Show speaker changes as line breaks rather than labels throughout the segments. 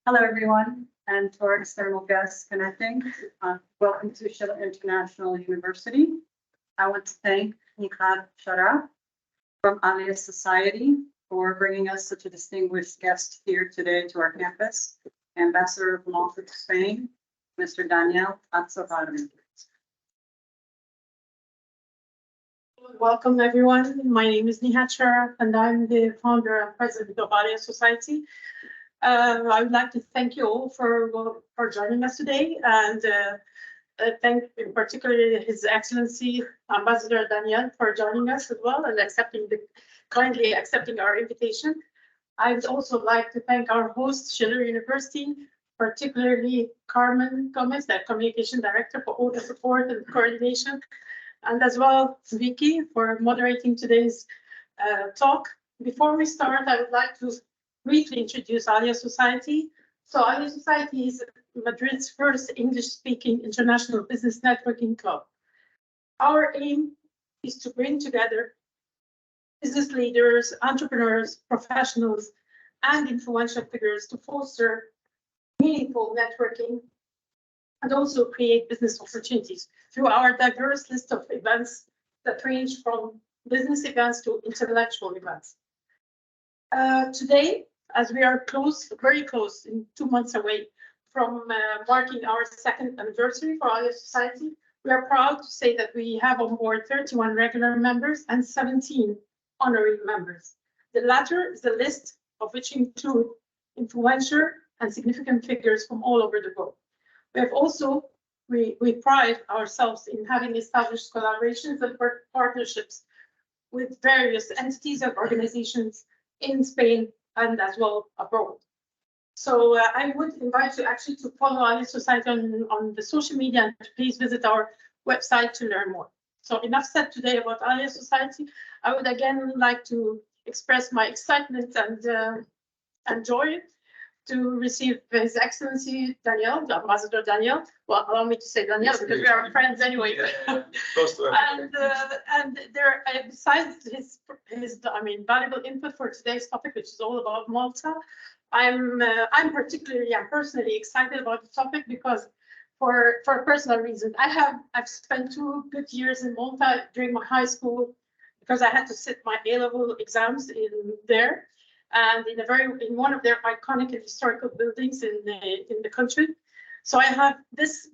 Hello, everyone, and to our external guests connecting. Welcome to Schiller International University. I want to thank Nihat Sharaf from Alias Society for bringing us such a distinguished guest here today to our campus, Ambassador of Malta to Spain, Mr. Daniel Azzopardi.
Welcome, everyone. My name is Nihat Sharaf, and I'm the founder and president of Alias Society. I would like to thank you all for joining us today, and thank in particular His Excellency Ambassador Daniel for joining us as well and kindly accepting our invitation. I would also like to thank our host, Schiller University, particularly Carmen Gomez, the communication director, for all the support and coordination, and as well Vicky for moderating today's talk. Before we start, I would like to briefly introduce Alias Society. So Alias Society is Madrid's first English-speaking international business networking club. Our aim is to bring together business leaders, entrepreneurs, professionals, and influential figures to foster meaningful networking and also create business opportunities through our diverse list of events that range from business events to intellectual events. Today, as we are very close, in 2 months away from marking our second anniversary for Alias Society, we are proud to say that we have on board 31 regular members and 17 honorary members. The latter is a list of which include influential and significant figures from all over the globe. We have also, we pride ourselves in having established collaborations and partnerships with various entities and organizations in Spain and as well abroad. So I would invite you actually to follow Alias Society on the social media and please visit our website to learn more. So enough said today about Alias Society. I would again like to express my excitement and joy to receive His Excellency Daniel, Ambassador Daniel. Well, allow me to say Daniel because we are friends anyway. And there, besides his valuable input for today's topic, which is all about Malta, I'm personally excited about the topic because for personal reasons, I've spent 2 good years in Malta during my high school because I had to sit my A-level exams there. And in one of their iconic and historical buildings in the country. So I have this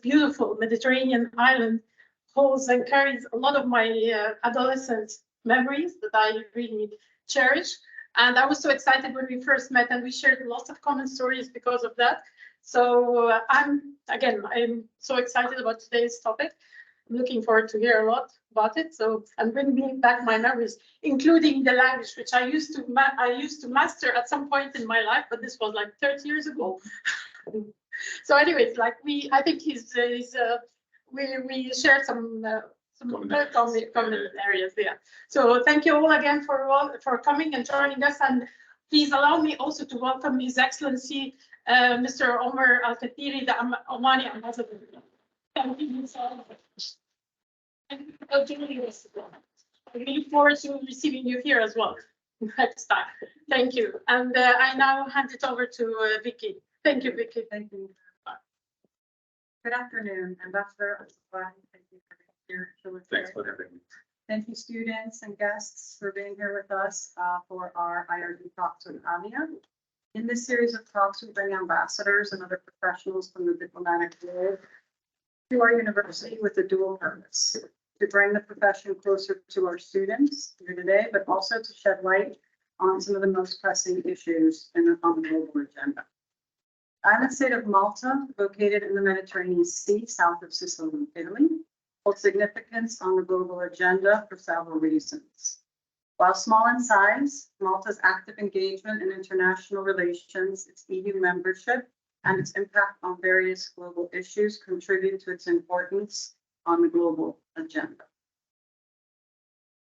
beautiful Mediterranean island holds and carries a lot of my adolescent memories that I really cherish. And I was so excited when we first met and we shared lots of common stories because of that. So I'm so excited about today's topic. I'm looking forward to hear a lot about it. So I'm bringing back my memories, including the language, which I used to master at some point in my life, but this was like 30 years ago. So anyways, I think we shared some common areas there. So thank you all again for coming and joining us. And please allow me also to welcome His Excellency Mr. Omar Al-Khatiri, the Omani Ambassador. Thank you so much. And I look forward to receiving you here as well next time. Thank you. And I now hand it over to Vicky. Thank you, Vicky.
Thank you. Good afternoon, Ambassador. Thank you for being here.
Thanks for having me.
Thank you, students and guests, for being here with us for our IRD talks with AMIA. In this series of talks, we bring ambassadors and other professionals from the diplomatic world to our university with a dual purpose: to bring the profession closer to our students here today, but also to shed light on some of the most pressing issues on the global agenda. The island state of Malta, located in the Mediterranean Sea, south of Sicily, Italy, holds significance on the global agenda for several reasons. While small in size, Malta's active engagement in international relations, its EU membership, and its impact on various global issues contribute to its importance on the global agenda.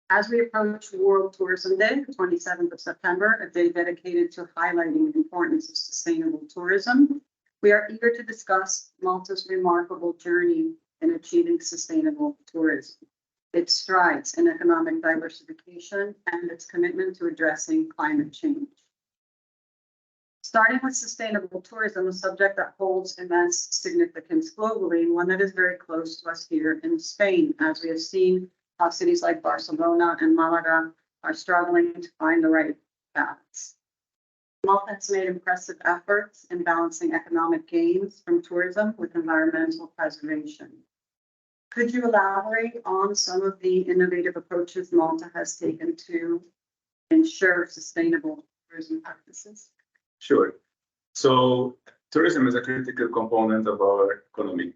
As we approach World Tourism Day, the 27th of September, a day dedicated to highlighting the importance of sustainable tourism, we are eager to discuss Malta's remarkable journey in achieving sustainable tourism, its strides in economic diversification, and its commitment to addressing climate change. Starting with sustainable tourism, a subject that holds immense significance globally, and one that is very close to us here in Spain, as we have seen how cities like Barcelona and Malaga are struggling to find the right balance. Malta has made impressive efforts in balancing economic gains from tourism with environmental preservation. Could you elaborate on some of the innovative approaches Malta has taken to ensure sustainable tourism practices?
Sure. So tourism is a critical component of our economy.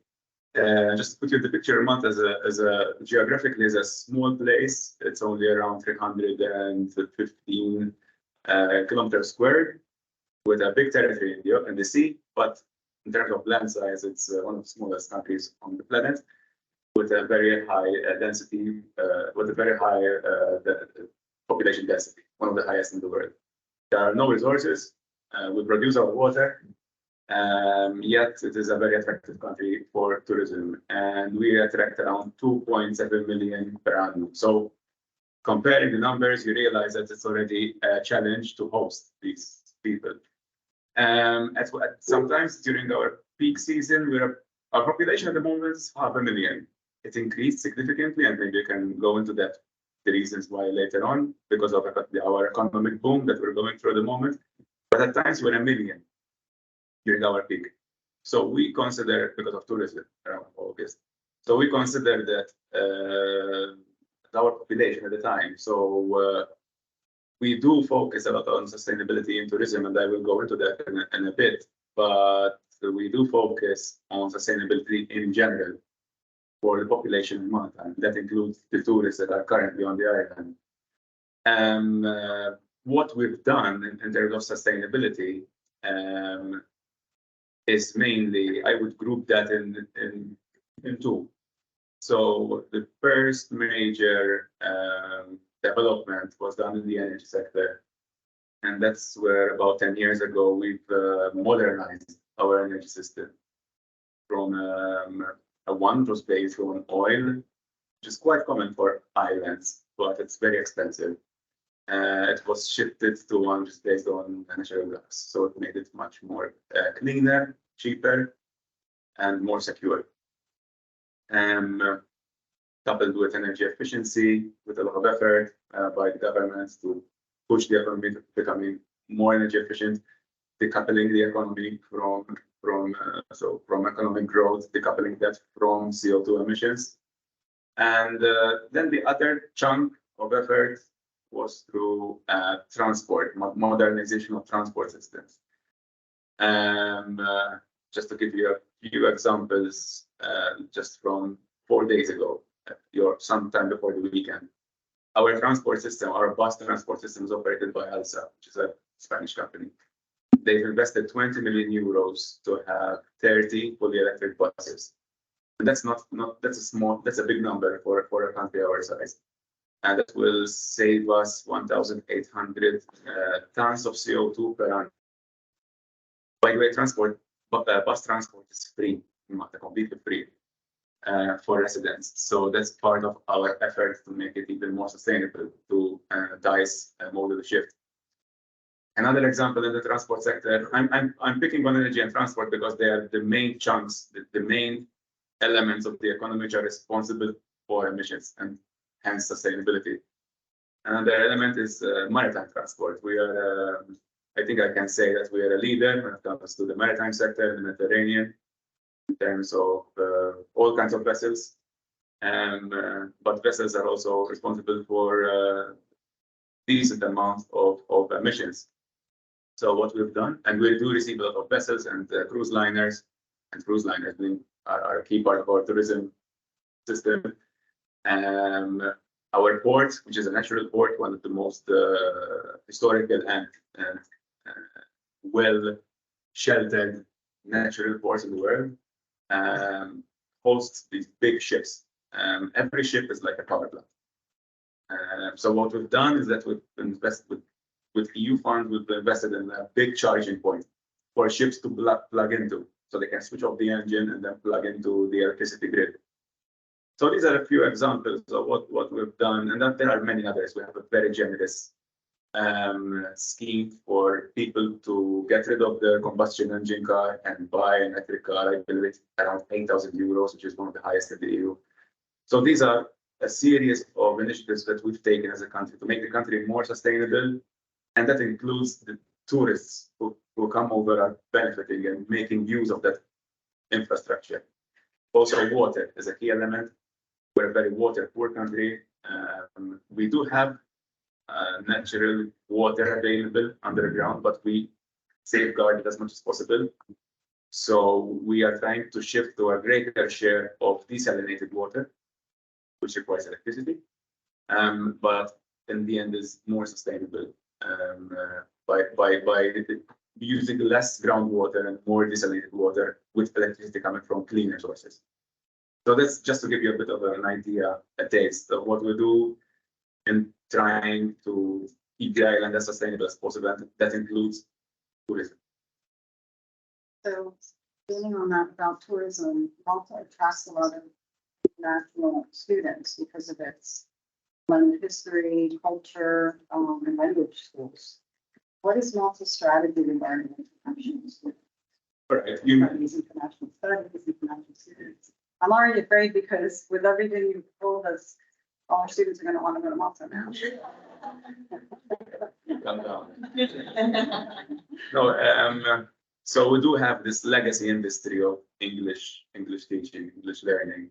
Just to put you in the picture, Malta geographically is a small place. It's only around 315 kilometers squared, with a big territory in the sea. But in terms of land size, it's one of the smallest countries on the planet, with a very high density, with a very high population density, one of the highest in the world. There are no resources. We produce our water, yet it is a very attractive country for tourism, and we attract around 2.7 million per annum. So comparing the numbers, you realize that it's already a challenge to host these people. Sometimes during our peak season, our population at the moment is 500,000. It increased significantly, and maybe you can go into that, the reasons why later on, because of our economic boom that we're going through at the moment. But at times we're 1 million during our peak. So we consider, because of tourism around August, so we consider that our population at the time. So we do focus a lot on sustainability in tourism, and I will go into that in a bit. But we do focus on sustainability in general for the population in Malta, and that includes the tourists that are currently on the island. What we've done in terms of sustainability is mainly, I would group that in two. So the first major development was done in the energy sector, and that's where about 10 years ago we've modernized our energy system from one that was based on oil, which is quite common for islands, but it's very expensive. It was shifted to one which is based on natural gas, so it made it much more cleaner, cheaper, and more secure. Coupled with energy efficiency, with a lot of effort by the governments to push the economy to becoming more energy efficient, decoupling the economy from economic growth, decoupling that from CO2 emissions. And then the other chunk of effort was through transport, modernization of transport systems. Just to give you a few examples, just from 4 days ago, sometime before the weekend, our transport system, our bus transport system, is operated by Alsa, which is a Spanish company. They've invested 20 million euros to have 30 fully electric buses. And that's that's a big number for a country our size. And it will save us 1,800 tons of CO2 per annum. By the way, bus transport is free, completely free for residents. So that's part of our effort to make it even more sustainable, to dice modal shift. Another example in the transport sector, I'm picking on energy and transport because they are the main chunks, the main elements of the economy which are responsible for emissions and hence sustainability. Another element is maritime transport. We are, I think I can say that we are a leader when it comes to the maritime sector in the Mediterranean in terms of all kinds of vessels. But vessels are also responsible for decent amount of emissions. So what we've done, and we do receive a lot of vessels and cruise liners are a key part of our tourism system. Our port, which is a natural port, one of the most historical and well-sheltered natural ports in the world, hosts these big ships. Every ship is like a power plant. So what we've done is that we've invested with EU funds, we've invested in a big charging point for ships to plug into, so they can switch off the engine and then plug into the electricity grid. So these are a few examples of what we've done, and then there are many others. We have a very generous scheme for people to get rid of their combustion engine car and buy an electric car. I believe it's around 8,000 euros, which is one of the highest in the EU. So these are a series of initiatives that we've taken as a country to make the country more sustainable, and that includes the tourists who come over are benefiting and making use of that infrastructure. Also, water is a key element. We're a very water poor country. We do have natural water available underground, but we safeguard it as much as possible. So we are trying to shift to a greater share of desalinated water, which requires electricity, but in the end is more sustainable by using less groundwater and more desalinated water with electricity coming from cleaner sources. So that's just to give you a bit of an idea, a taste of what we do in trying to keep the island as sustainable as possible, and that includes tourism.
So building on that about tourism, Malta attracts a lot of international students because of its blended history, culture, and language schools. What is Malta's strategy regarding international students?
Right.
These international studies, international students. I'm already afraid because with everything you've told us, all our students are going to want to go to Malta now.
Calm down. No, so we do have this legacy industry of English teaching, English learning.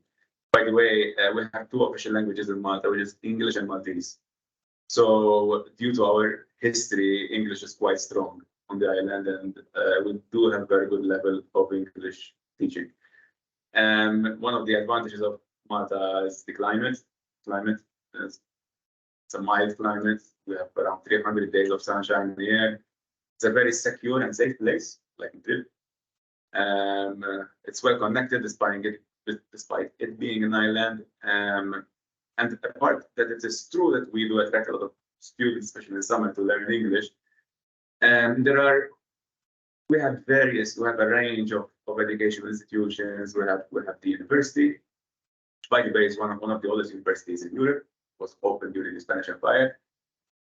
By the way, we have two official languages in Malta, which is English and Maltese. So due to our history, English is quite strong on the island, and we do have very good level of English teaching. One of the advantages of Malta is the climate. It's a mild climate. We have around 300 days of sunshine in the year. It's a very secure and safe place, like Madrid. It's well connected despite it being an island. And apart that it is true that we do attract a lot of students, especially in the summer, to learn English. We have a range of educational institutions. We have the university, which by the way is one of the oldest universities in Europe. It was opened during the Spanish Empire.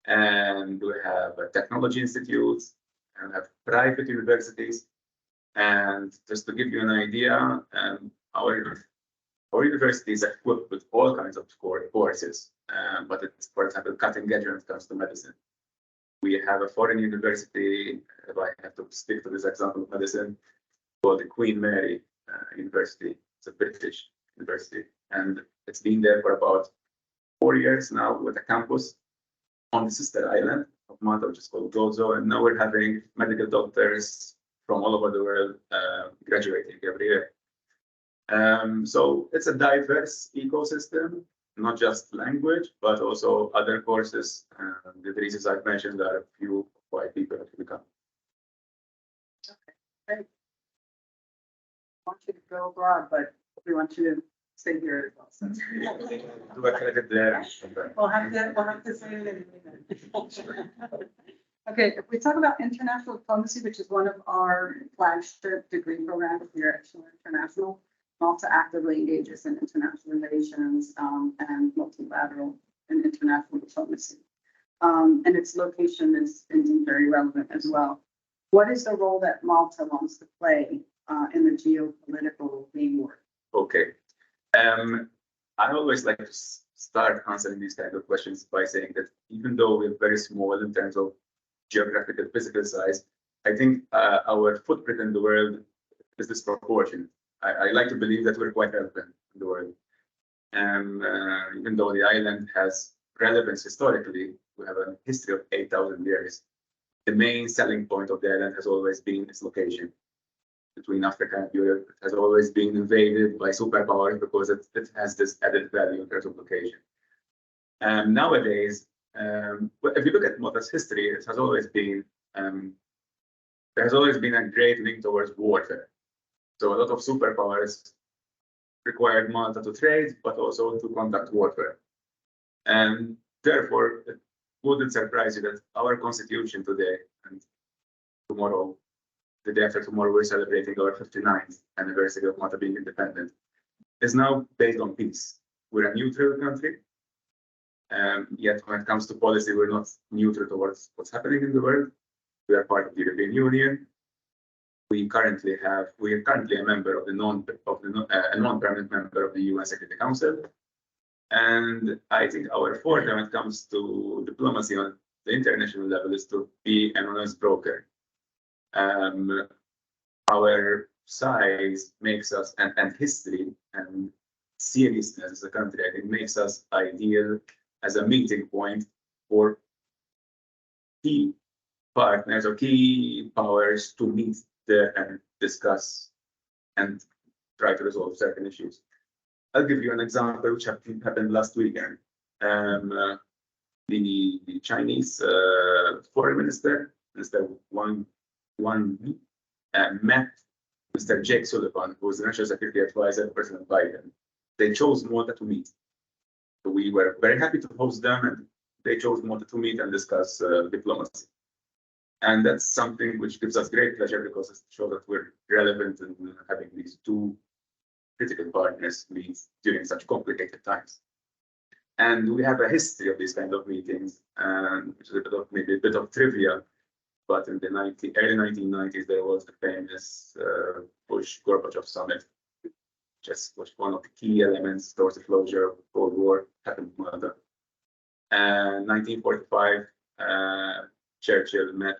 And we have technology institutes and have private universities. And just to give you an idea, our university is equipped with all kinds of courses, but it's, for example, cutting edge when it comes to medicine. We have a foreign university, if I have to stick to this example of medicine, called the Queen Mary University. It's a British university, and it's been there for about 4 years now with a campus on the sister island of Malta, which is called Gozo, and now we're having medical doctors from all over the world graduating every year. So it's a diverse ecosystem, not just language, but also other courses. The reasons I've mentioned are a few why people have become.
Okay, great. I want you to go abroad, but we want you to stay here as well. So.
Do a credit there.
We'll have to say it in a minute. Okay, if we talk about international diplomacy, which is one of our flagship degree programs here at Schiller International, Malta actively engages in international relations and multilateral and international diplomacy. And its location is indeed very relevant as well. What is the role that Malta wants to play in the geopolitical framework?
Okay. I always like to start answering these kind of questions by saying that even though we're very small in terms of geographical physical size, I think our footprint in the world is disproportionate. I like to believe that we're quite relevant in the world. And even though the island has relevance historically, we have a history of 8,000 years. The main selling point of the island has always been its location between Africa and Europe. It has always been invaded by superpowers because it has this added value in terms of location. Nowadays, if you look at Malta's history, it has always been there has always been a great link towards warfare. So a lot of superpowers required Malta to trade, but also to conduct warfare. And therefore, it wouldn't surprise you that our constitution today and tomorrow, the day after tomorrow, we're celebrating our 59th anniversary of Malta being independent, is now based on peace. We're a neutral country. Yet when it comes to policy, we're not neutral towards what's happening in the world. We are part of the European Union. We are currently a member of a non-permanent member of the UN Security Council. And I think our forte when it comes to diplomacy on the international level is to be an honest broker. Our size makes us, and history and seriousness as a country, I think, makes us ideal as a meeting point for key partners or key powers to meet there and discuss and try to resolve certain issues. I'll give you an example which happened last weekend. The Chinese foreign minister, Mr. Wang met Mr. Jake Sullivan, who was the National Security Advisor to President Biden. They chose Malta to meet. So we were very happy to host them, and they chose Malta to meet and discuss diplomacy. And that's something which gives us great pleasure because it shows that we're relevant in having these two critical partners meet during such complicated times. And we have a history of these kind of meetings, which is maybe a bit of trivia. But in the early 1990s, there was the famous Bush-Gorbachev summit, which was one of the key elements towards the closure of the Cold War, happened in Malta. And 1945, Churchill met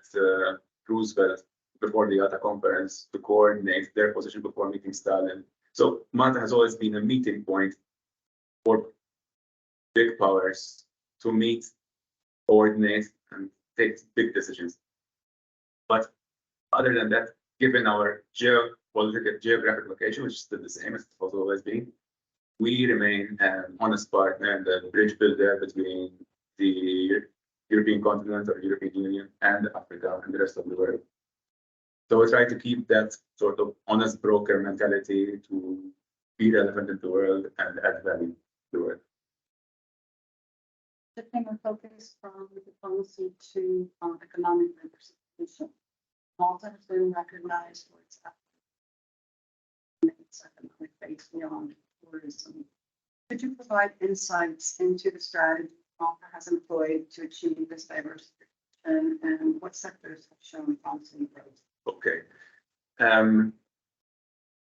Roosevelt before the Yalta Conference to coordinate their position before meeting Stalin. So Malta has always been a meeting point for big powers to meet, coordinate, and take big decisions. But other than that, given our geographic location, which is still the same as it has always been, we remain an honest partner and a bridge builder between the European continent or European Union and Africa and the rest of the world. So we try to keep that sort of honest broker mentality to be relevant in the world and add value to the world.
Shifting our focus from diplomacy to economic diversification. Malta has been recognized for its economic base beyond tourism. Could you provide insights into the strategy Malta has employed to achieve this diversification and what sectors have shown promising growth?
Okay. The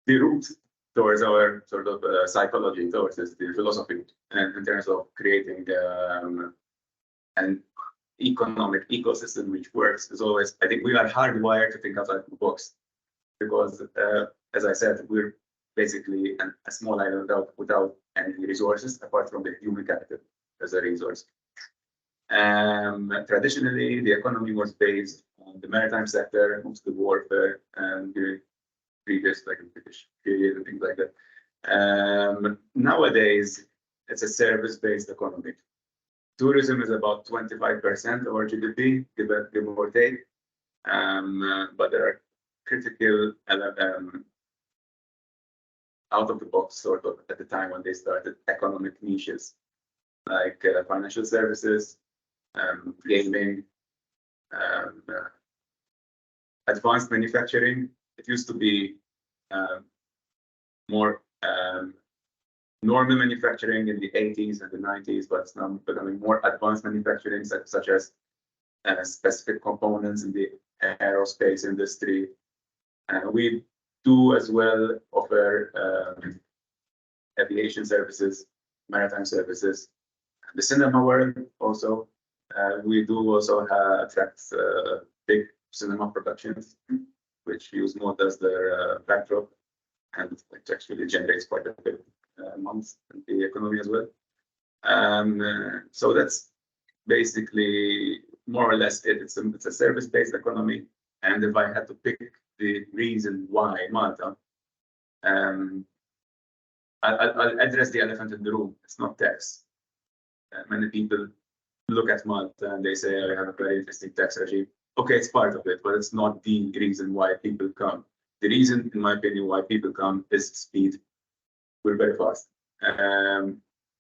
route towards our sort of psychology, towards this, the philosophy, and in terms of creating an economic ecosystem which works is always, I think we are hardwired to think outside the box because, as I said, we're basically a small island without any resources apart from the human capital as a resource. Traditionally, the economy was based on the maritime sector, mostly warfare, and during previous like British period and things like that. Nowadays, it's a service-based economy. Tourism is about 25% of our GDP, give or take. But there are critical out of the box sort of at the time when they started economic niches like financial services, gaming, advanced manufacturing. It used to be more normal manufacturing in the 80s and the 90s, but it's now becoming more advanced manufacturing, such as specific components in the aerospace industry. We do as well offer aviation services, maritime services. The cinema world also, we do also attract big cinema productions, which use Malta as their backdrop, and it actually generates quite a bit months in the economy as well. So that's basically more or less it. It's a service-based economy, and if I had to pick the reason why Malta, I'll address the elephant in the room. It's not tax. Many people look at Malta and they say, I have a very interesting tax regime. Okay, it's part of it, but it's not the reason why people come. The reason, in my opinion, why people come is speed. We're very fast.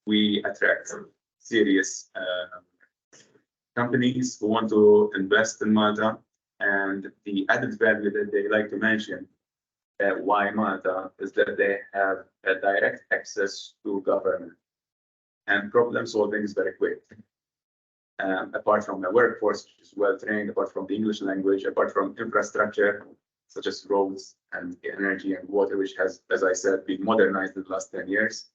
We attract serious companies who want to invest in Malta, and the added value that they like to mention why Malta is that they have a direct access to government. and problem solving is very quick. Apart from a workforce which is well trained, apart from the English language, apart from infrastructure such as roads and energy and water, which has, as I said, been modernized in the last 10 years.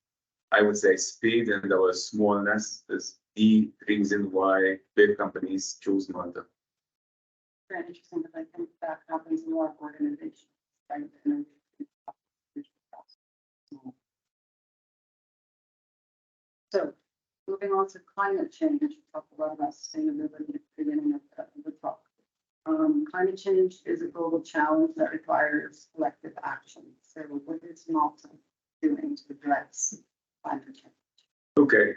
I would say speed and our smallness is the reason why big companies choose Malta.
Very interesting, because I think that happens in a lot of organizations. Right? And so, moving on to climate change, we talked a lot about sustainability at the beginning of the talk. Climate change is a global challenge that requires collective action. So, what is Malta doing to address climate change?
Okay.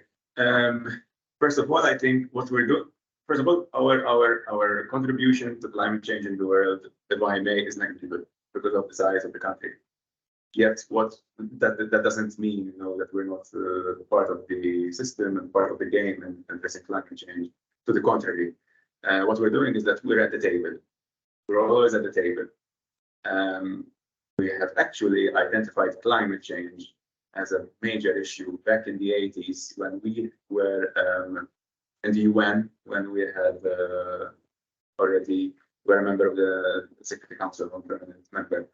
First of all, I think what we're doing. First of all, our contribution to climate change in the world, if I may, is negligible because of the size of the country. Yet, what that doesn't mean, that we're not part of the system and part of the game and addressing climate change. To the contrary, what we're doing is that we're at the table. We're always at the table. We have actually identified climate change as a major issue back in the 80s when we were in the UN, when we had already were a member of the Security Council, a permanent member.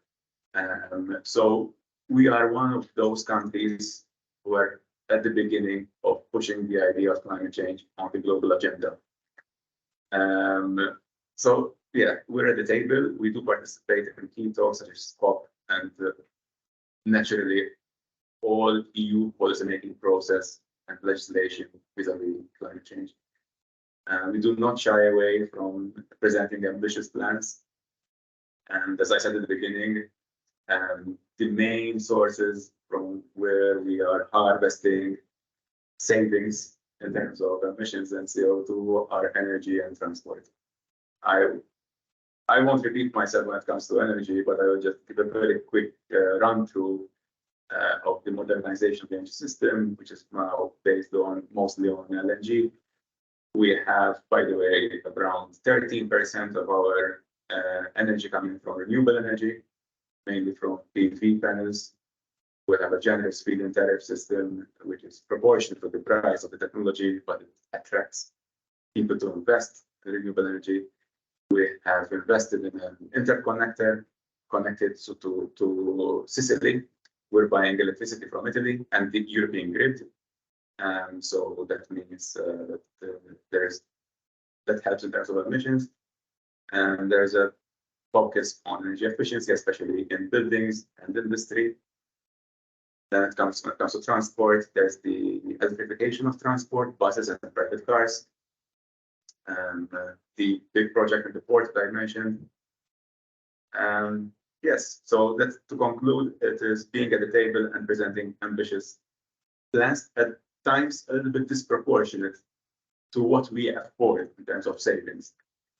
So we are one of those countries who are at the beginning of pushing the idea of climate change on the global agenda. So yeah, we're at the table. We do participate in key talks such as COP and naturally all EU policymaking process and legislation vis-a-vis climate change. We do not shy away from presenting ambitious plans. And as I said at the beginning, the main sources from where we are harvesting savings in terms of emissions and CO2 are energy and transport. I won't repeat myself when it comes to energy, but I will just give a very quick run through of the modernization of the energy system, which is now based on mostly on LNG. We have, by the way, around 13% of our energy coming from renewable energy, mainly from PV panels. We have a generous feed-in tariff system, which is proportional to the price of the technology, but it attracts people to invest in renewable energy. We have invested in an interconnector connected to Sicily. We're buying electricity from Italy and the European grid. So that means that helps in terms of emissions. And there's a focus on energy efficiency, especially in buildings and industry. Then when it comes to transport, there's the electrification of transport, buses and private cars. And the big project in the port that I mentioned. Yes, so that's to conclude, it is being at the table and presenting ambitious plans, at times a little bit disproportionate to what we afford in terms of savings.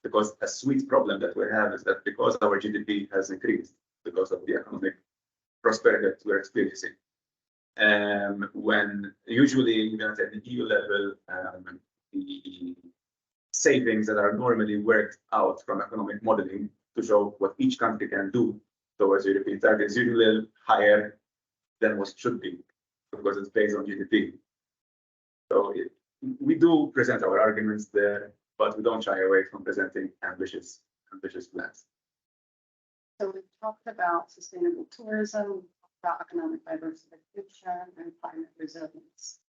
Because a sweet problem that we have is that because our GDP has increased, because of the economic prosperity that we're experiencing, when usually even at the EU level, the savings that are normally worked out from economic modeling to show what each country can do towards European targets is usually higher than what should be, because it's based on GDP. So we do present our arguments there, but we don't shy away from presenting ambitious plans.
So we talked about sustainable tourism, about economic diversification and climate resilience.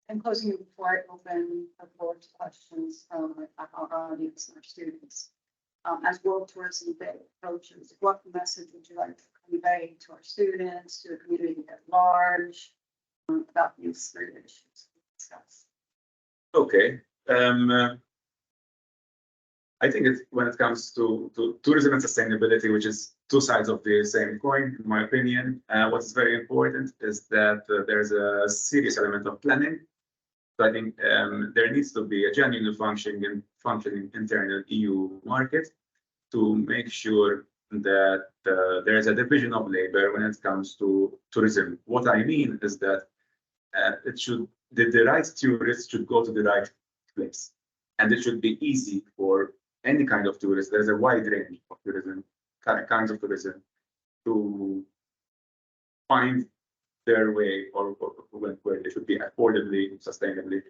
In closing, before I open the floor to questions from our audience and our students, as World Tourism Day approaches, what message would you like to convey to our students, to the community at large, about these three issues we discussed?
Okay. I think when it comes to tourism and sustainability, which is two sides of the same coin, in my opinion, what is very important is that there's a serious element of planning. So I think there needs to be a genuine functioning internal EU market to make sure that there is a division of labor when it comes to tourism. What I mean is that the right tourists should go to the right place, and it should be easy for any kind of tourist. There's a wide range of tourism, kinds of tourism, to find their way or where they should be affordably, sustainably.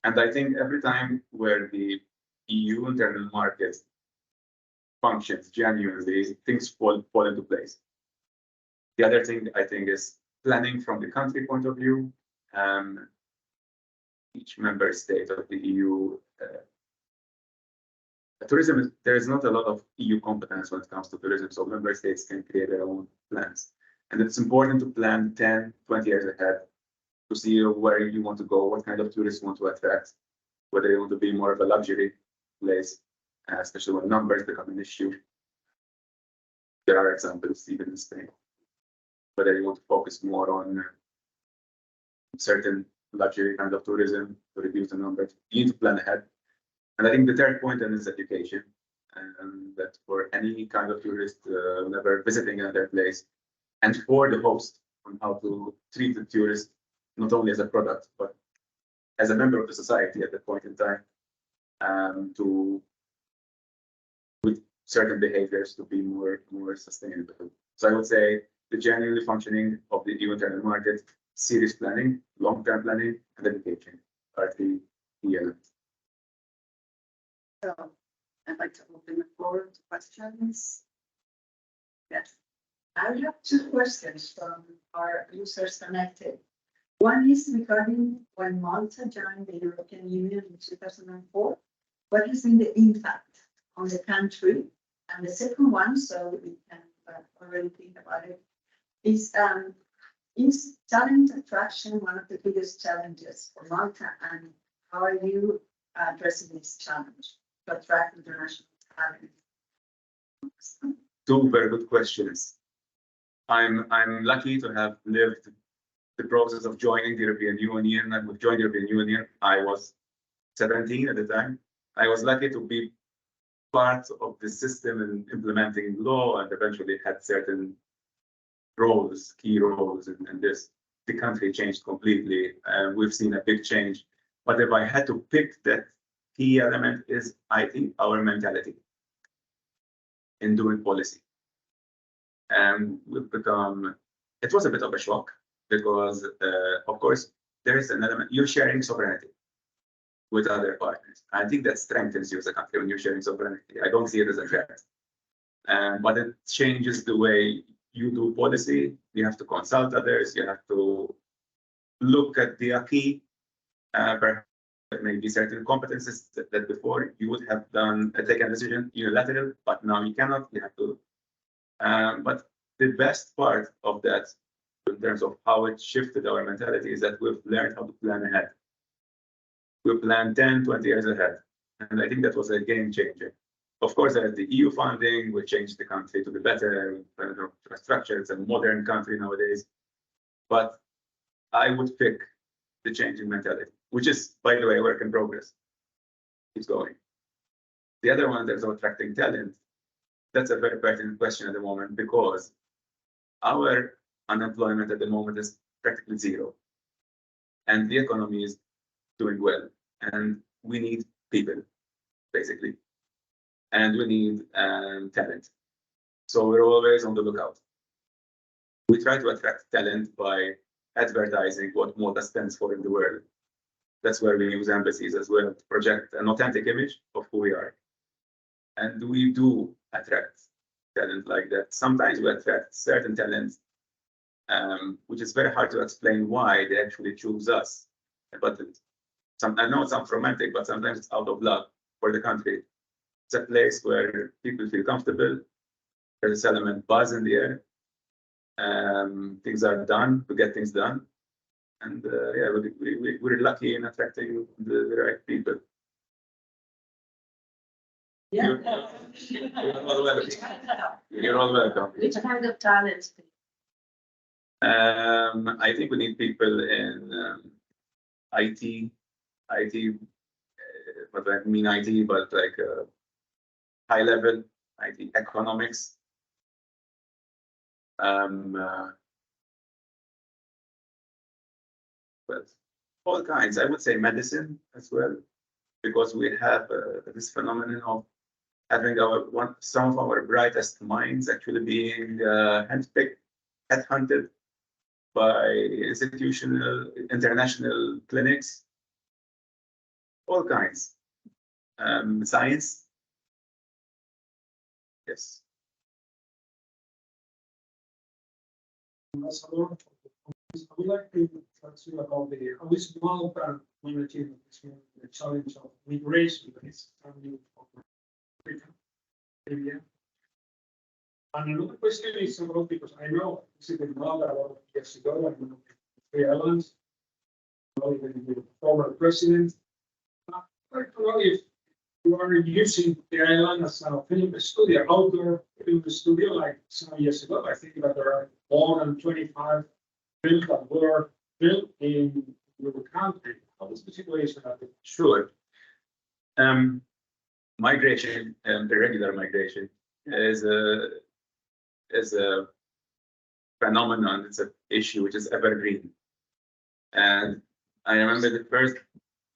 And I think every time where the EU internal market functions genuinely, things fall into place. The other thing I think is planning from the country point of view. Each member state of the EU, tourism, there is not a lot of EU competence when it comes to tourism, so member states can create their own plans. And it's important to plan 10, 20 years ahead to see where you want to go, what kind of tourists you want to attract, whether you want to be more of a luxury place, especially when numbers become an issue. There are examples even in Spain, whether you want to focus more on certain luxury kind of tourism to reduce the numbers. You need to plan ahead. And I think the third point then is education, and that for any kind of tourist, whenever visiting another place, and for the host on how to treat the tourist, not only as a product, but as a member of the society at that point in time, to with certain behaviors to be more sustainable. So I would say the genuinely functioning of the EU internal market, serious planning, long-term planning, and education are the key elements.
So I'd like to open the floor to questions. Yes.
I have two questions from our users connected. One is regarding when Malta joined the European Union in 2004, what has been the impact on the country? And the second one, so we can already think about it, is talent attraction one of the biggest challenges for Malta, and how are you addressing this challenge to attract international talent?
Two very good questions. I'm lucky to have lived the process of joining the European Union. And with joining the European Union, I was 17 at the time. I was lucky to be part of the system in implementing law, and eventually had certain roles, key roles in this. The country changed completely. We've seen a big change. But if I had to pick that key element, is I think our mentality in doing policy. And we've become, it was a bit of a shock because, of course, there is an element, you're sharing sovereignty with other partners. I think that strengthens you as a country when you're sharing sovereignty. I don't see it as a threat. But it changes the way you do policy. You have to consult others. You have to look at the acquis. Perhaps maybe certain competences that before you would have taken a decision unilateral, but now you cannot. You have to. But the best part of that, in terms of how it shifted our mentality, is that we've learned how to plan ahead. We plan 10, 20 years ahead. And I think that was a game changer. Of course, there's the EU funding, we changed the country to the better infrastructure. It's a modern country nowadays. But I would pick the change in mentality, which is, by the way, a work in progress. It's going. The other one, there's attracting talent. That's a very pertinent question at the moment, because our unemployment at the moment is practically zero. And the economy is doing well. And we need people, basically. And we need talent. So we're always on the lookout. We try to attract talent by advertising what Malta stands for in the world. That's where we use embassies as well to project an authentic image of who we are. And we do attract talent like that. Sometimes we attract certain talents, which is very hard to explain why they actually choose us. But I know it sounds romantic, but sometimes it's out of love for the country. It's a place where people feel comfortable. There's this element buzz in the air. Things are done to get things done. And yeah, we're lucky in attracting the right people.
Yeah.
You're all welcome. You're all welcome.
Which kind of talents?
I think we need people in IT, but I mean IT, but like high level IT, economics. But all kinds. I would say medicine as well, because we have this phenomenon of having some of our brightest minds actually being handpicked, headhunted by institutional, international clinics, all kinds. Science. Yes.
Ambassador, I would like to talk to you about how is Malta managing the challenge of migration that is coming from Africa area. And another question is about, because I know this is in Malta a lot of years ago, and the airlines, the former president. I'd like to know if you are using the island as a film studio, outdoor film studio, like some years ago. I think that there are more than 25 films that were built in your country. How is the situation at the
Sure. Migration, irregular migration, is a phenomenon. It's an issue which is evergreen. And I remember the first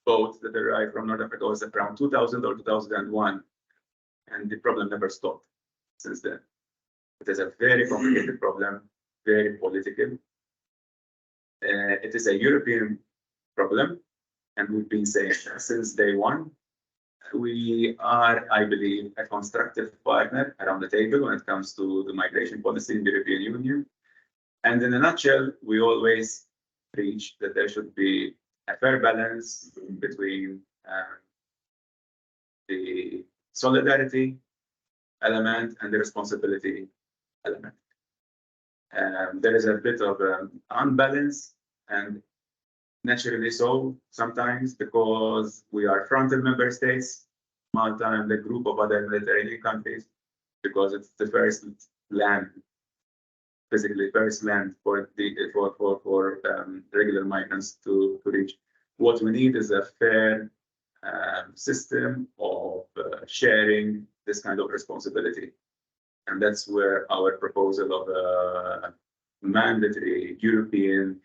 boat that arrived from North Africa was around 2000 or 2001, and the problem never stopped since then. It is a very complicated problem, very political. It is a European problem, and we've been saying that since day one. We are, I believe, a constructive partner around the table when it comes to the migration policy in the European Union. And in a nutshell, we always preach that there should be a fair balance between the solidarity element and the responsibility element. There is a bit of unbalance, and naturally so sometimes, because we are frontal member states, Malta and a group of other Mediterranean countries, because it's the first land, physically first land for regular migrants to reach. What we need is a fair system of sharing this kind of responsibility. And that's where our proposal of a mandatory European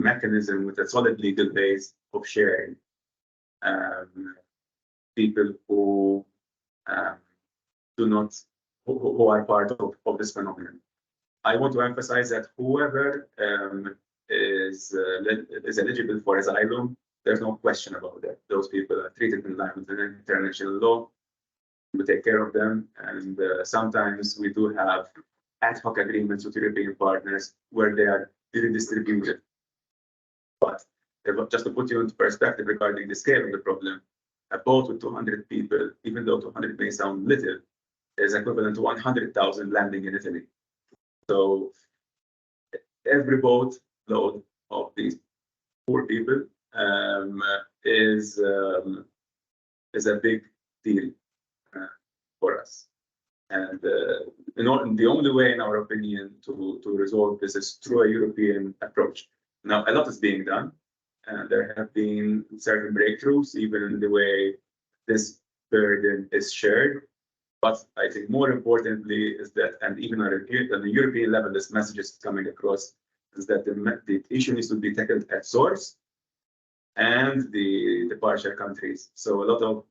mechanism with a solid legal base of sharing people who who are part of this phenomenon. I want to emphasize that whoever is eligible for asylum, there's no question about that. Those people are treated in line with international law. We take care of them, and sometimes we do have ad hoc agreements with European partners where they are redistributed. But just to put you into perspective regarding the scale of the problem, a boat with 200 people, even though 200 may sound little, is equivalent to 100,000 landing in Italy. So every boat load of these poor people is a big deal for us. And the only way, in our opinion, to resolve this is through a European approach. Now, a lot is being done, and there have been certain breakthroughs, even in the way this burden is shared. But I think more importantly is that, and even on the European level, this message is coming across, is that the issue needs to be tackled at source and the partial countries. So a lot of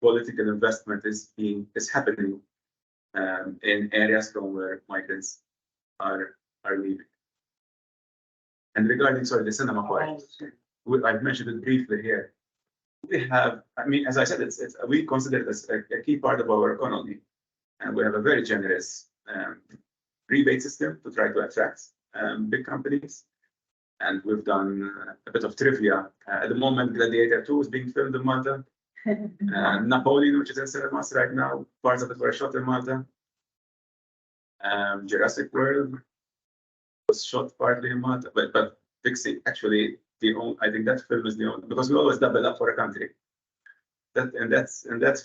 political investment is happening in areas from where migrants are leaving. And regarding, sorry, the cinema part, I've mentioned it briefly here. We have, I mean, as I said, we consider it as a key part of our economy, and we have a very generous rebate system to try to attract big companies. And we've done a bit of trivia. At the moment, Gladiator 2 is being filmed in Malta. Napoleon, which is in cinemas right now, parts of it were shot in Malta. Jurassic World was shot partly in Malta, but Pixie, actually, I think that film is the only, because we always double up for a country. That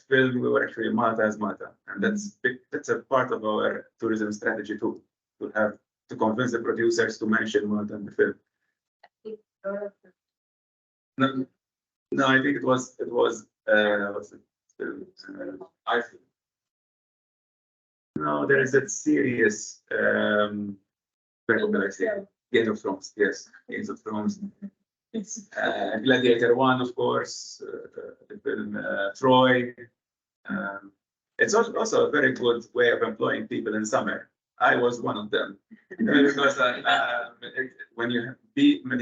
film, we were actually in Malta as Malta, and that's a part of our tourism strategy too, to convince the producers to mention Malta in the film. No, I think it was what's it? I think. No, there is that series. Game of Thrones, yes, Game of Thrones. Gladiator 1, of course, the film Troy. It's also a very good way of employing people in summer. I was one of them. Because when you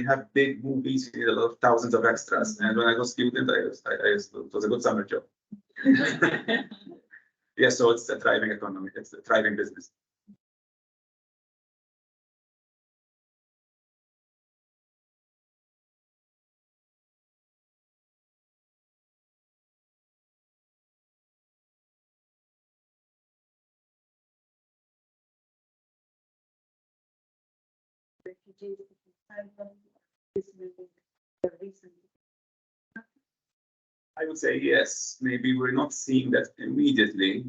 have big movies, you need a lot of thousands of extras. And when I was student, it was a good summer job. Yeah, so it's a thriving economy. It's a thriving business.
Refugees, is the reason.
I would say yes. Maybe we're not seeing that immediately,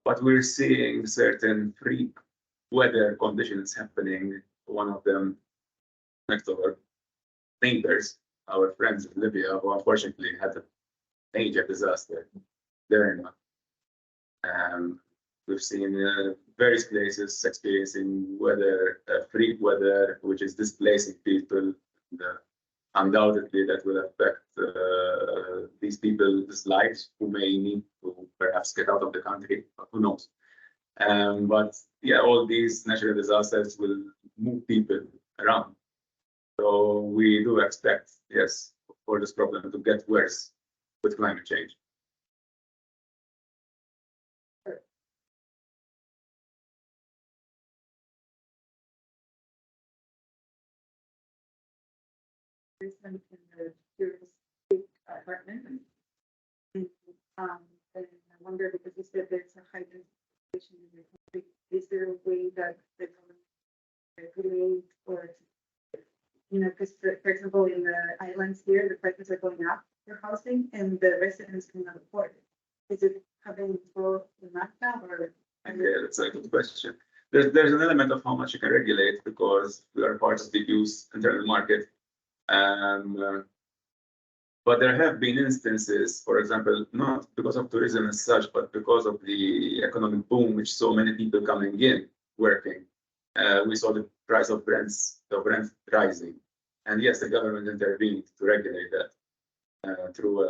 but we're seeing certain freak weather conditions happening. One of them next to our neighbors, our friends in Libya, who unfortunately had a major disaster there. We've seen various places experiencing weather, freak weather, which is displacing people. Undoubtedly, that will affect these people's lives who may need to perhaps get out of the country, but who knows. But yeah, all these natural disasters will move people around. So we do expect, yes, for this problem to get worse with climate change.
Recent in the touristic apartment. And, and I wonder, because you said there's a high inflation in the country, is there a way that the government regulate or, because for example, in the islands here, the prices are going up for housing and the residents cannot afford it. Is it having both in Malta or?
Yeah, that's a good question. There's an element of how much you can regulate because we are part of the use internal market. But there have been instances, for example, not because of tourism as such, but because of the economic boom, which so many people coming in working. We saw the price of rent rising, and yes, the government intervened to regulate that through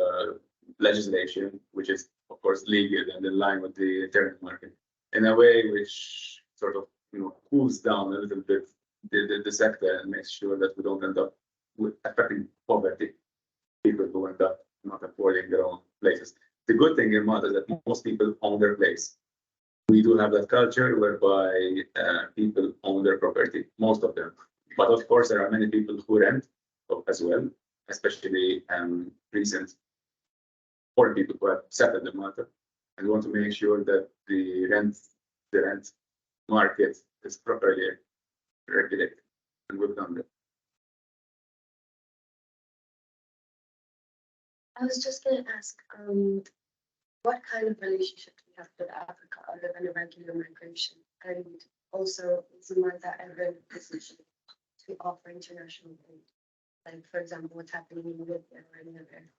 legislation, which is of course legal and in line with the internal market, in a way which sort of cools down a little bit the sector and makes sure that we don't end up with affecting poverty, people who end up not affording their own places. The good thing in Malta is that most people own their place. We do have that culture whereby people own their property, most of them. But of course, there are many people who rent as well, especially recent foreign people who have settled in Malta and want to make sure that the rent market is properly regulated. And we've done that.
I was just going to ask, what kind of relationship do you have with Africa other than a regular migration? And also, is Malta ever in a position to offer international aid? Like, for example, what's happening in Libya or any other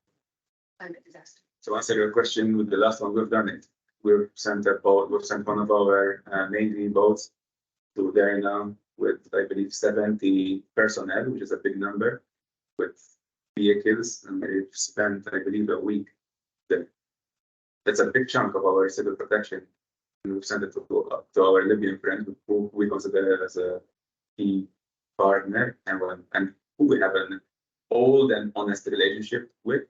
climate disaster?
To answer your question, with the last one, we've done it. We've sent one of our Navy boats to there now with, I believe, 70 personnel, which is a big number, with vehicles, and they've spent, I believe, a week there. That's a big chunk of our civil protection. And we've sent it to our Libyan friends who we consider as a key partner and who we have an old and honest relationship with.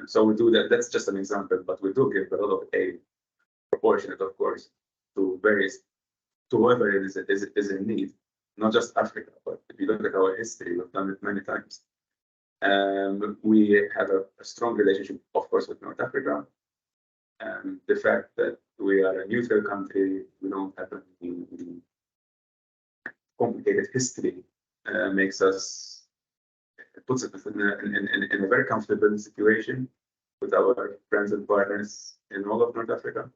So we do that. That's just an example, but we do give a lot of aid, proportionate, of course, to whoever is in need. Not just Africa, but if you look at our history, we've done it many times. We have a strong relationship, of course, with North Africa. The fact that we are a neutral country, we don't have any complicated history, puts us in a very comfortable situation with our friends and partners in all of North Africa.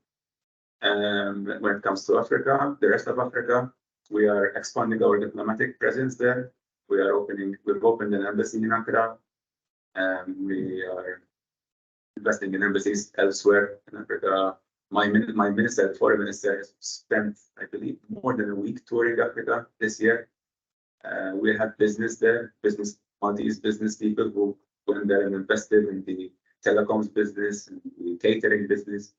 When it comes to Africa, the rest of Africa, we are expanding our diplomatic presence there. We've opened an embassy in Accra. We are investing in embassies elsewhere in Africa. My minister, the foreign minister, spent, I believe, more than a week touring Africa this year. We had business there, Maltese business people who went there and invested in the telecoms business and the catering business.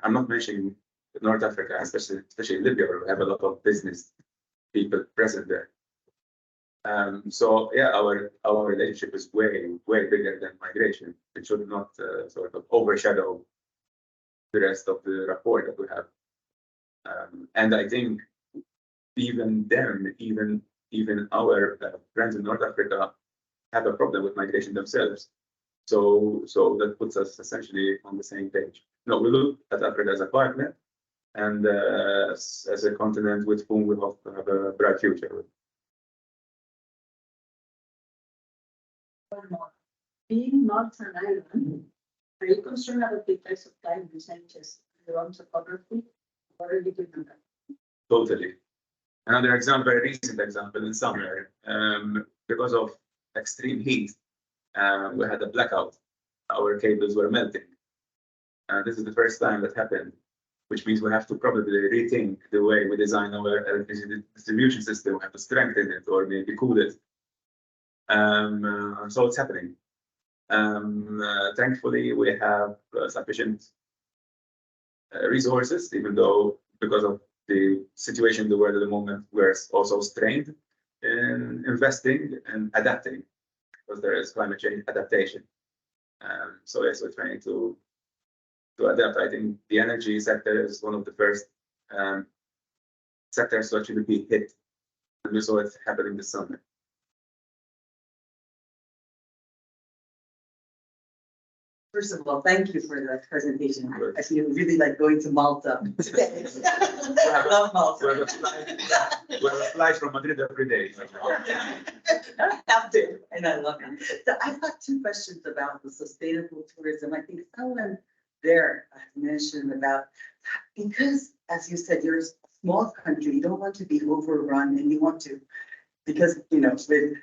I'm not mentioning North Africa, especially Libya, where we have a lot of business people present there. So yeah, our relationship is way bigger than migration. It should not sort of overshadow the rest of the rapport that we have. And I think even them, even our friends in North Africa have a problem with migration themselves. So that puts us essentially on the same page. No, we look at Africa as a partner and as a continent with whom we hope to have a bright future.
One more. Being Malta an island, are you concerned about the effects of climate changes on your own topography? What are you doing on that?
Totally. Another example, very recent example, in summer, because of extreme heat, we had a blackout. Our cables were melting. This is the first time that happened, which means we have to probably rethink the way we design our electricity distribution system. We have to strengthen it or maybe cool it. So it's happening. Thankfully, we have sufficient resources, even though because of the situation in the world at the moment, we're also strained in investing and adapting because there is climate change adaptation. So yes, we're trying to adapt. I think the energy sector is one of the first sectors to actually be hit, and we saw it happening this summer.
First of all, thank you for the presentation. I feel really like going to Malta today. I love Malta.
We have a flight from Madrid every day.
I have to, and I love it. So I've got two questions about the sustainable tourism. I think someone there mentioned about, because as you said, you're a small country, you don't want to be overrun and you want to, because, you know, with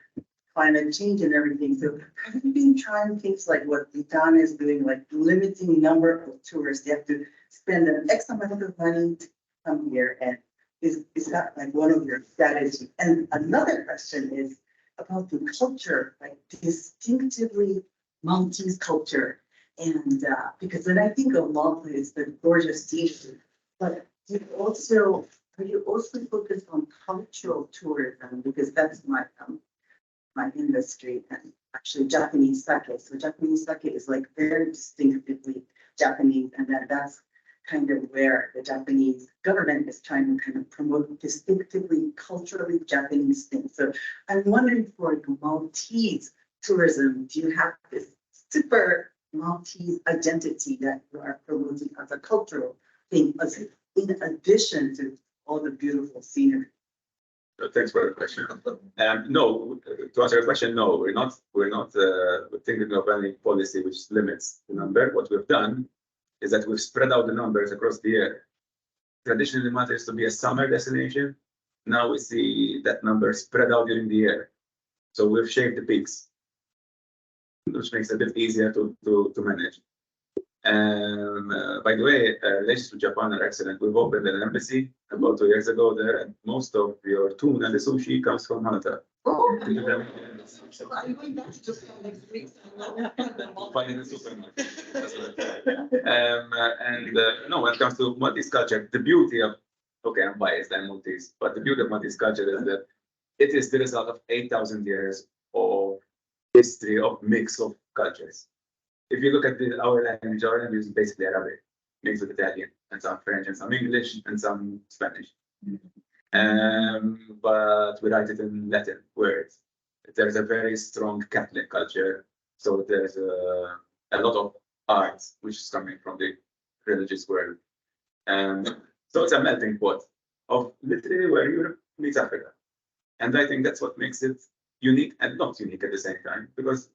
climate change and everything. So have you been trying things like what Ghana is doing, like limiting number of tourists? You have to spend an X amount of money to come here, and is that like one of your strategies? And another question is about the culture, like distinctively Maltese culture. And because when I think of Malta, it's the gorgeous seafood, but are you also focused on cultural tourism? Because that's my industry, and actually Japanese sake. So Japanese sake is like very distinctively Japanese, and that's kind of where the Japanese government is trying to kind of promote distinctively culturally Japanese things. So I'm wondering, for the Maltese tourism, do you have this super Maltese identity that you are promoting as a cultural thing, in addition to all the beautiful scenery?
Thanks for the question. No, to answer your question, no, we're not thinking of any policy which limits the number. What we've done is that we've spread out the numbers across the year. Traditionally, Malta used to be a summer destination. Now we see that number spread out during the year. So we've shaved the peaks, which makes it a bit easier to manage. By the way, relations with Japan are excellent. We've opened an embassy about 2 years ago there, and most of your tuna and the sushi comes from Malta.
Oh, I'm going back to Japan next week.
Find in the supermarket. No, when it comes to Maltese culture, the beauty of, okay, I'm biased, I'm Maltese, but the beauty of Maltese culture is that it is the result of 8,000 years of history of mix of cultures. If you look at our language is basically Arabic, mixed with Italian, and some French, and some English, and some Spanish. But we write it in Latin words. There's a very strong Catholic culture, so there's a lot of art which is coming from the religious world. So it's a melting pot of literally where Europe meets Africa. And I think that's what makes it unique and not unique at the same time, because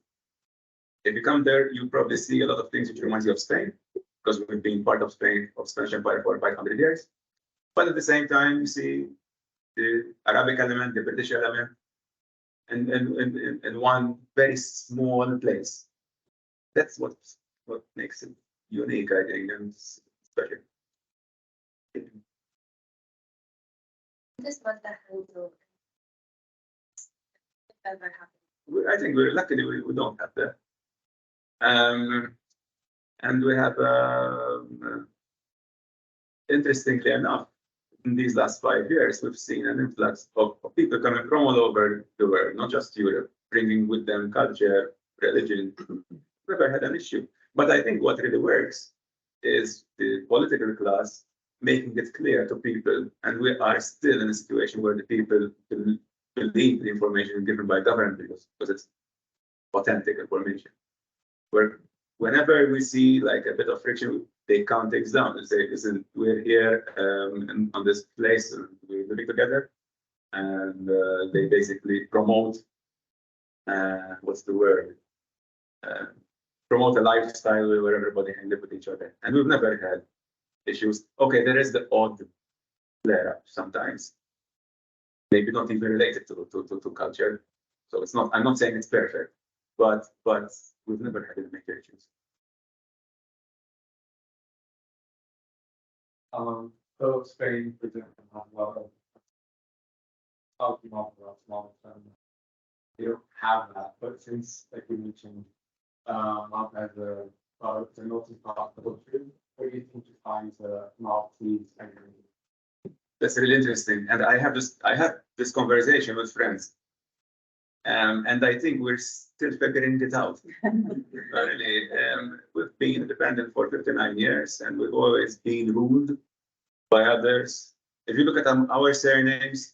if you come there, you probably see a lot of things which reminds you of Spain, because we've been part of Spain, of Spanish Empire for 500 years. But at the same time, you see the Arabic element, the British element, and one very small place. That's what makes it unique, I think, and special.
This was the handle. Ever happened.
I think luckily we don't have that. And we have interestingly enough, in these last 5 years, we've seen an influx of people coming from all over the world, not just Europe, bringing with them culture, religion. Never had an issue. But I think what really works is the political class making it clear to people, and we are still in a situation where the people believe the information given by government because it's authentic information. Where whenever we see like a bit of friction, they count things down and say, listen, we're here on this place, and we're living together. And they basically promote, what's the word? Promote a lifestyle where everybody can live with each other. And we've never had issues. Okay, there is the odd flare up sometimes, maybe not even related to culture. So it's not, I'm not saying it's perfect, but we've never had any major issues.
So Spain, for example, has a lot of talking about small term. They don't have that, but since, like you mentioned, Malta has a it's a multi-cultural country. Where do you think you find the Maltese identity?
That's really interesting. And I have this conversation with friends. And I think we're still figuring it out. Really, we've been independent for 59 years, and we've always been ruled by others. If you look at our surnames,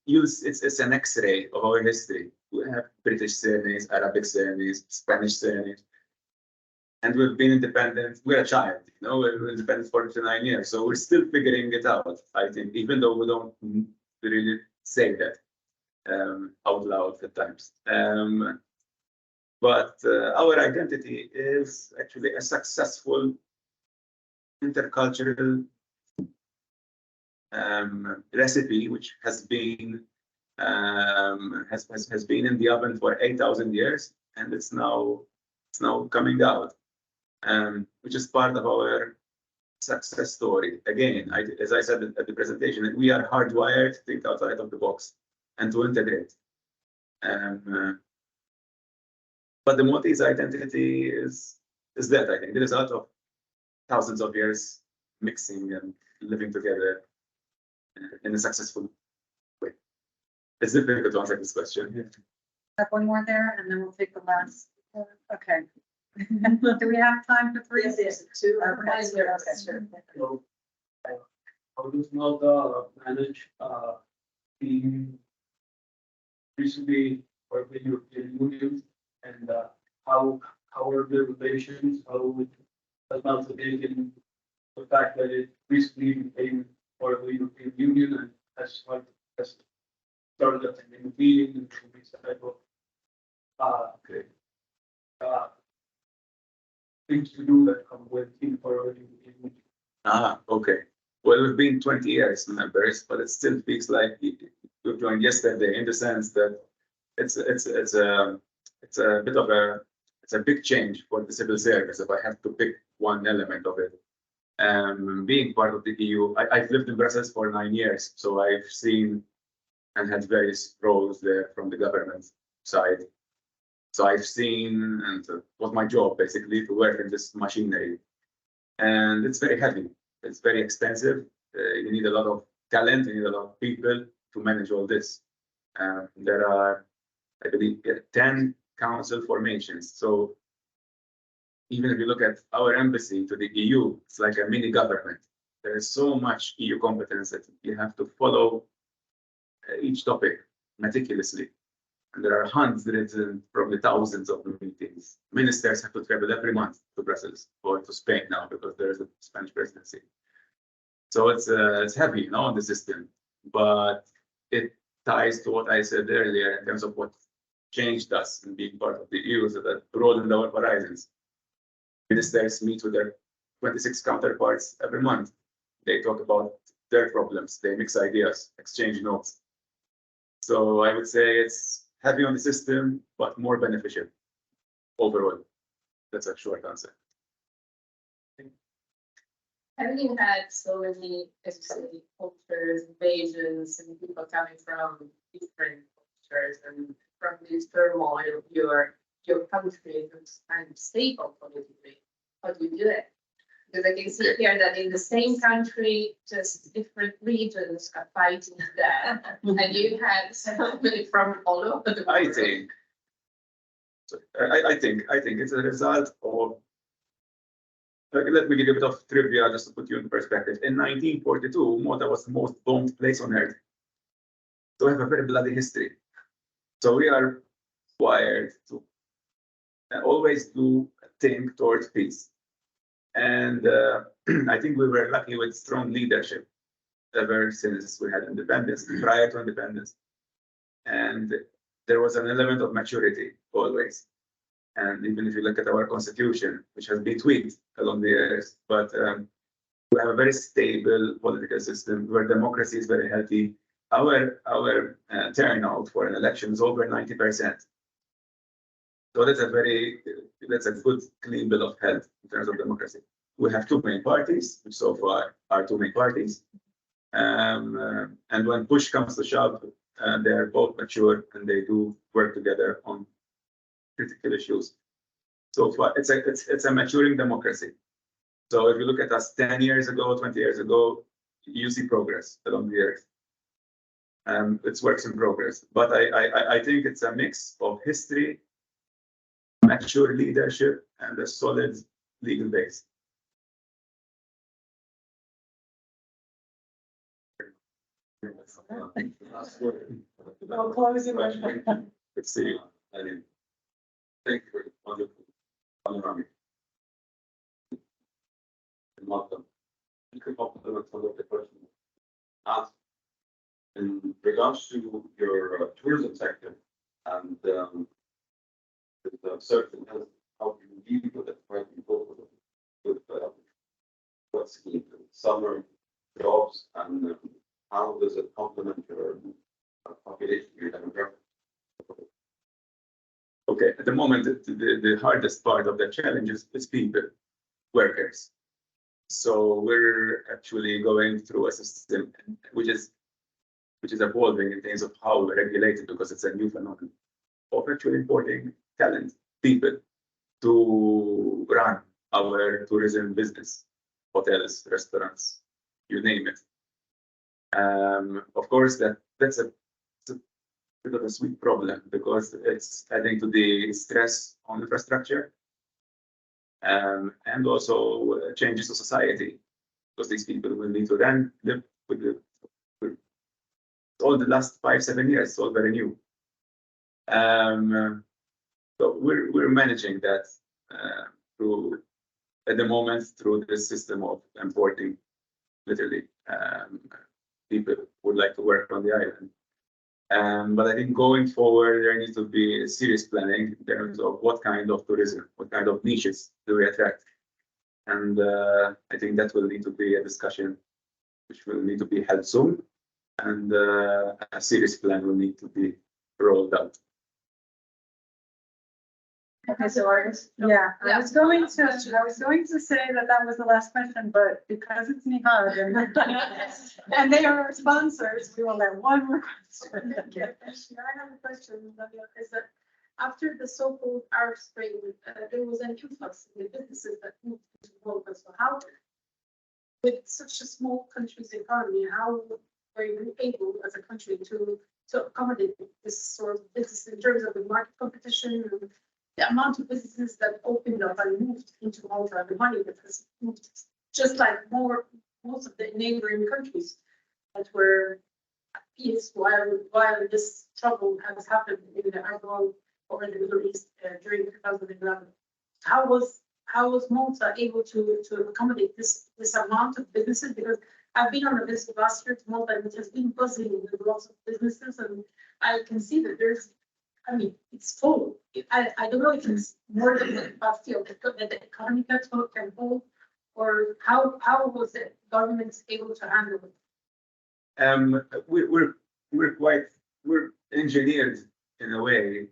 it's an X-ray of our history. We have British surnames, Arabic surnames, Spanish surnames. And we've been independent. We're a child, you know, we're independent for 59 years. So we're still figuring it out, I think, even though we don't really say that out loud at times. But our identity is actually a successful intercultural recipe, which has been has been in the oven for 8,000 years, and it's now coming out. Which is part of our success story. Again, as I said at the presentation, we are hardwired to think outside of the box and to integrate. But the Maltese identity is that, I think. There is a lot of thousands of years mixing and living together in a successful way. It's difficult to answer this question.
Have one more there, and then we'll take the last. Okay. Do we have time for three?
Yes, two.
Okay, sure.
So, how does Malta manage being recently part of the European Union, and how are the relations? How has Malta taken the fact that it recently became part of the European Union and has started attending a meeting and these type of things to do that come with being part of the European Union?
Okay. Well, we've been 20 years members, but it still feels like we joined yesterday in the sense that it's a bit of a big change for the civil service if I have to pick one element of it. Being part of the EU, I've lived in Brussels for 9 years, so I've seen and had various roles there from the government side. So I've seen, and it was my job basically to work in this machinery. And it's very heavy, it's very expensive. You need a lot of talent, you need a lot of people to manage all this. There are, I believe, 10 council formations. So even if you look at our embassy to the EU, it's like a mini government. There is so much EU competence that you have to follow each topic meticulously. And there are hundreds and probably thousands of meetings. Ministers have to travel every month to Brussels or to Spain now because there is a Spanish presidency. So it's heavy, you know, on the system, but it ties to what I said earlier in terms of what changed us in being part of the EU, so that broadened our horizons. Ministers meet with their 26 counterparts every month. They talk about their problems, they mix ideas, exchange notes. So I would say it's heavy on the system, but more beneficial overall. That's a short answer.
Having had so many, as you say, cultures, invasions, and people coming from different cultures, and from this turmoil, your country is kind of stable politically. How do you do it? Because I can see here that in the same country, just different regions are fighting there. And you had somebody from all over the
I
world.
think. I think it's a result of. Let me give you a bit of trivia just to put you in perspective. In 1942, Malta was the most bombed place on earth. So we have a very bloody history. So we are wired to always do think towards peace. And I think we were lucky with strong leadership ever since we had independence, prior to independence. And there was an element of maturity always. And even if you look at our constitution, which has been tweaked along the years, but we have a very stable political system where democracy is very healthy. Our turnout for an election is over 90%. So that's a good clean bill of health in terms of democracy. We have two main parties, which so far are two main parties. And when push comes to shove, they are both mature and they do work together on critical issues. So far, it's a maturing democracy. So if you look at us 10 years ago, 20 years ago, you see progress along the years. It's works in progress. But I think it's a mix of history, mature leadership, and a solid legal base. Let's see. Thank you for wonderful panoramic. Malta. You can compliment some of the questions asked in regards to your tourism sector and the certain health, how you deal with it, where you go with what's the summer jobs and how does it complement your population, your demographic? Okay, at the moment, the hardest part of the challenge is people, workers. So we're actually going through a system which is evolving in terms of how we're regulated because it's a new phenomenon of actually importing talent, people to run our tourism business, hotels, restaurants, you name it. Of course, that's a bit of a sweet problem because it's adding to the stress on infrastructure and also changes to society because these people will need to then live with all the last 5-7 years, it's all very new. So we're managing that through at the moment through this system of importing literally people would like to work on the island. But I think going forward, there needs to be serious planning in terms of what kind of tourism, what kind of niches do we attract. And I think that will need to be a discussion which will need to be held soon. And a serious plan will need to be rolled out.
Okay, so I was going to say that was the last question, but because it's Nihad and they are our sponsors, we will let one more question.
Actually, I have a question, Nadia, is that after the so-called Arab Spring, there was an influx in the businesses that moved to Malta. So how, with such a small country's economy, how were you able as a country to accommodate this sort of business in terms of the market competition and the amount of businesses that opened up and moved into Malta, the money that has moved, just like most of the neighboring countries that were at peace while this trouble has happened in the Arab or in the Middle East during 2011. How was Malta able to accommodate this amount of businesses? Because I've been on a visit last year to Malta and it has been buzzing with lots of businesses, and I can see that it's full. I don't know if it's more than the capacity of the economy can hold, or how was the government able to handle it?
We're engineered in a way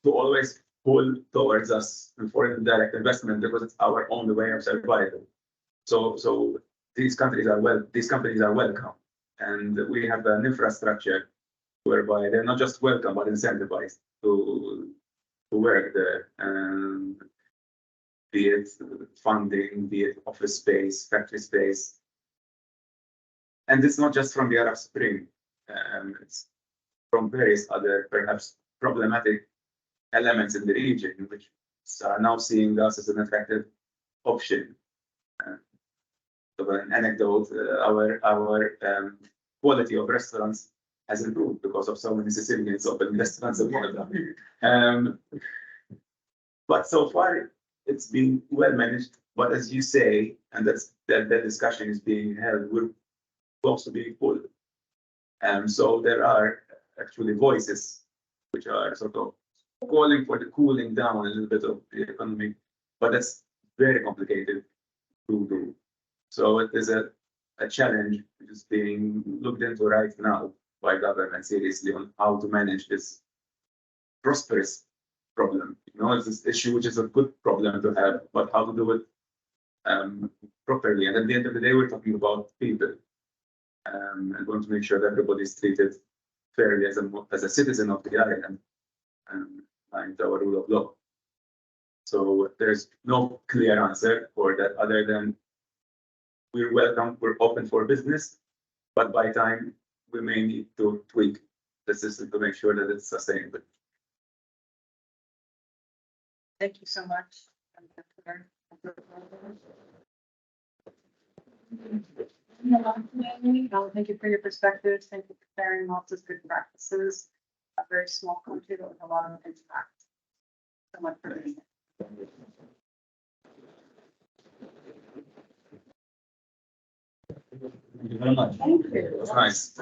to always pull towards us in foreign direct investment because it's our only way of survival. So these companies are welcome, and we have an infrastructure whereby they're not just welcome but incentivized to work there. be it funding, be it office space, factory space. And it's not just from the Arab Spring, it's from various other perhaps problematic elements in the region, which are now seeing us as an attractive option. So an anecdote, our quality of restaurants has improved because of so many Sicilians opening restaurants in Malta. But so far, it's been well managed. But as you say, and that discussion is being held, we're close to being full. So there are actually voices which are sort of calling for the cooling down a little bit of the economy, but that's very complicated to do. So it is a challenge which is being looked into right now by government seriously on how to manage this prosperous problem. You know, it's this issue which is a good problem to have, but how to do it properly. And at the end of the day, we're talking about people. And want to make sure that everybody is treated fairly as a citizen of the island and our rule of law. So there's no clear answer for that other than we're welcome, we're open for business, but by time we may need to tweak the system to make sure that it's sustainable.
Thank you so much. Thank you for your perspectives. Thank you for sharing Malta's good practices. A very small country that with a lot of impact. So much for being here.
Thank you very much.
Thank you.
It was nice.